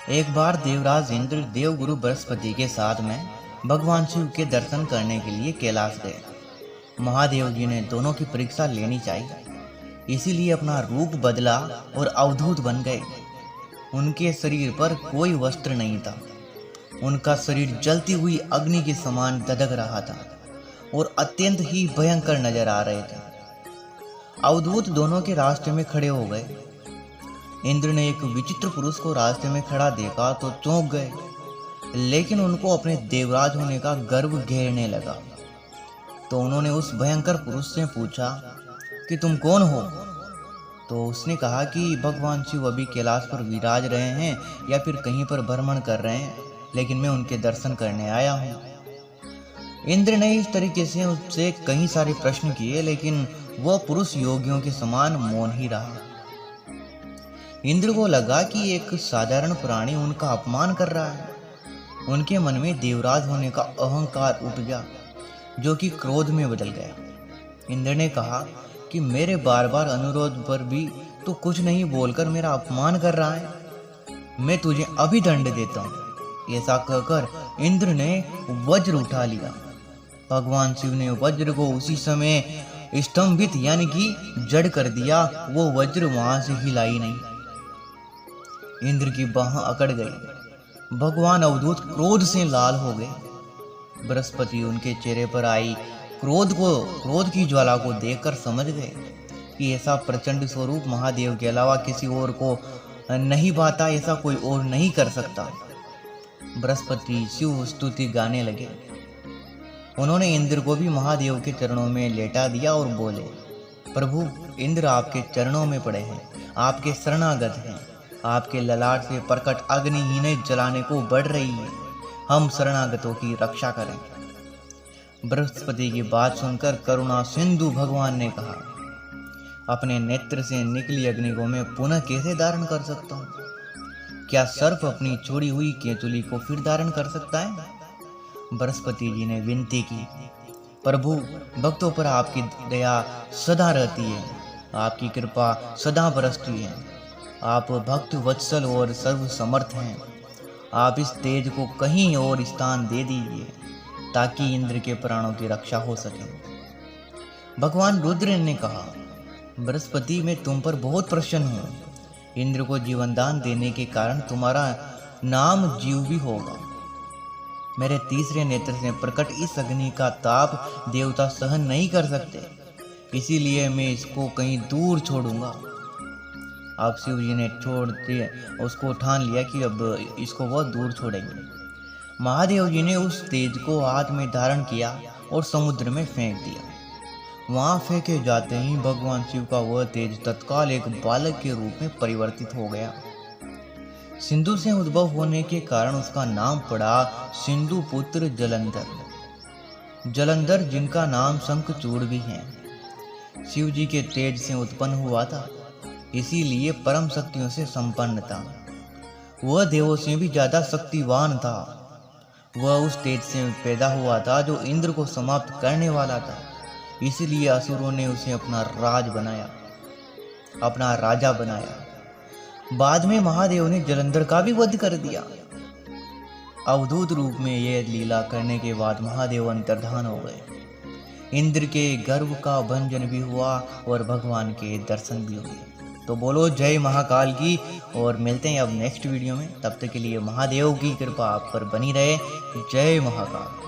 एक बार देवराज इंद्र देवगुरु बृहस्पति के साथ में भगवान शिव के दर्शन करने के लिए कैलाश गए। महादेव जी ने दोनों की परीक्षा लेनी चाहिए, इसीलिए अपना रूप बदला और अवधूत बन गए। उनके शरीर पर कोई वस्त्र नहीं था। उनका शरीर जलती हुई अग्नि के समान दधक रहा था और अत्यंत ही भयंकर नजर आ रहे थे। अवधूत दोनों के रास्ते में खड़े हो गए। इंद्र ने एक विचित्र पुरुष को रास्ते में खड़ा देखा तो चौंक गए, लेकिन उनको अपने देवराज होने का गर्व घेरने लगा। तो उन्होंने उस भयंकर पुरुष से पूछा कि तुम कौन हो। तो उसने कहा कि भगवान शिव अभी कैलाश पर विराज रहे हैं या फिर कहीं पर भ्रमण कर रहे हैं, लेकिन मैं उनके दर्शन करने आया हूँ। इंद्र ने इस तरीके से उससे कई सारे प्रश्न किए, लेकिन वह पुरुष योगियों के समान मौन ही रहा। इंद्र को लगा कि एक साधारण प्राणी उनका अपमान कर रहा है। उनके मन में देवराज होने का अहंकार उपजा, जो कि क्रोध में बदल गया। इंद्र ने कहा कि मेरे बार बार अनुरोध पर भी तो कुछ नहीं बोलकर मेरा अपमान कर रहा है। मैं तुझे अभी दंड देता हूँ। ऐसा कहकर इंद्र ने वज्र उठा लिया। भगवान शिव ने वज्र को उसी समय स्तंभित यानी कि जड़ कर दिया। वो वज्र वहां से हिलाई नहीं। इंद्र की बाह अकड़ गई। भगवान अवधूत क्रोध से लाल हो गए। बृहस्पति उनके चेहरे पर आई क्रोध की ज्वाला को देखकर समझ गए कि ऐसा प्रचंड स्वरूप महादेव के अलावा किसी और को नहीं भाता, ऐसा कोई और नहीं कर सकता। बृहस्पति शिव स्तुति गाने लगे। उन्होंने इंद्र को भी महादेव के चरणों में लेटा दिया और बोले, प्रभु, इंद्र आपके चरणों में पड़े हैं, आपके शरणागत हैं। आपके ललाट से प्रकट अग्नि इन्हें जलाने को बढ़ रही है। हम शरणागतों की रक्षा करें। बृहस्पति की बात सुनकर करुणा सिंधु भगवान ने कहा, अपने नेत्र से निकली अग्नि को मैं पुनः कैसे धारण कर सकता हूँ? क्या सर्प अपनी छोड़ी हुई केतुली को फिर धारण कर सकता है? बृहस्पति जी ने विनती की, प्रभु, भक्तों पर आपकी दया सदा रहती है, आपकी कृपा सदा बरसती है। आप भक्त वत्सल और सर्व समर्थ हैं। आप इस तेज को कहीं और स्थान दे दीजिए ताकि इंद्र के प्राणों की रक्षा हो सके। भगवान रुद्र ने कहा, बृहस्पति, मैं तुम पर बहुत प्रसन्न हूँ। इंद्र को जीवन दान देने के कारण तुम्हारा नाम जीव भी होगा। मेरे तीसरे नेत्र से प्रकट इस अग्नि का ताप देवता सहन नहीं कर सकते, इसीलिए मैं इसको कहीं दूर छोड़ूंगा। अब शिव जी ने छोड़ दिया, उसको ठान लिया कि अब इसको वह दूर छोड़ेंगे। महादेव जी ने उस तेज को हाथ में धारण किया और समुद्र में फेंक दिया। वहां फेंके जाते ही भगवान शिव का वह तेज तत्काल एक बालक के रूप में परिवर्तित हो गया। सिंधु से उद्भव होने के कारण उसका नाम पड़ा सिंधु पुत्र जलंधर। जलंधर जिनका नाम शंखचूड़ भी है, शिव जी के तेज से उत्पन्न हुआ था, इसीलिए परम शक्तियों से संपन्न था। वह देवों से भी ज्यादा शक्तिवान था। वह उस तेज से पैदा हुआ था जो इंद्र को समाप्त करने वाला था, इसलिए असुरों ने उसे अपना राजा बनाया। बाद में महादेव ने जलंधर का भी वध कर दिया। अवधूत रूप में यह लीला करने के बाद महादेव अंतर्धान हो गए। इंद्र के गर्व का भंजन भी हुआ और भगवान के दर्शन भी हुए। तो बोलो जय महाकाल की, और मिलते हैं अब नेक्स्ट वीडियो में। तब तक के लिए महादेव की कृपा आप पर बनी रहे। जय महाकाल।